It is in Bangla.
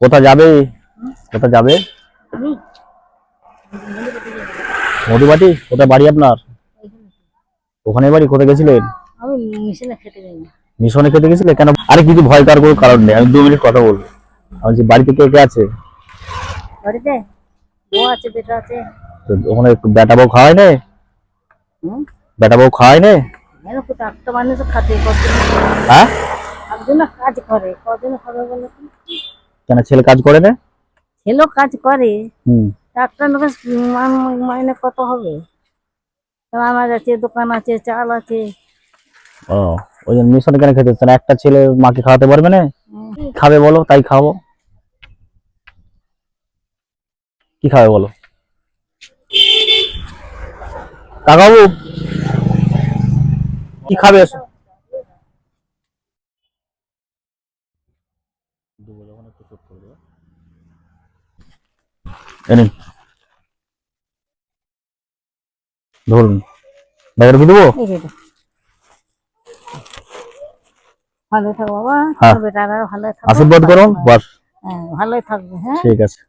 কোথায় যাবে? কোথায় যাবে? আমি মধুবাটি? কোথায় বাড়ি আপনার? ওখানে বাড়ি? কোথায় গেছিলেন? আমি মিশনে খেতে যাই না। মিশনে খেতে গেছিলে কেন? আরে কিছু ভয় করার কোনো কারণ নেই, আমি 2 মিনিট কথা বলবো। আমি যে বাড়িতে কে কে আছে? বাড়িতে বউ আছে, বেটা আছে। তো ওখানে বেটা বউ খাওয়াই নে? হুম, বেটা বউ খাওয়াই নে? কেন কোথাও একটা মানুষ খাতে কতজন, হ্যাঁ? একজন কাজ করে, কজন খাবে বলো তো? কেন ছেলে কাজ করে না? ছেলেও কাজ করে, হুম। একটা লোকের মাইনে কত হবে? রান্না আছে, দোকান আছে, চাল আছে। ও, ওই জন্য মিশনে কেন খেতে হচ্ছে না? একটা ছেলে মাকে খাওয়াতে পারবে না? খাবে বলো, তাই খাবো। কি খাবে বলো? কাকাবু কি খাবে এসো? এ নিন, ধরুন। ব্যাগে ঢুকে দেবো? এই যে এটা। ভালো থাকো বাবা, হ্যাঁ, বেটারা ভালো থাকো। আশীর্বাদ করুন বাস। হ্যাঁ, ভালোই থাকবে। হ্যাঁ। ঠিক আছে।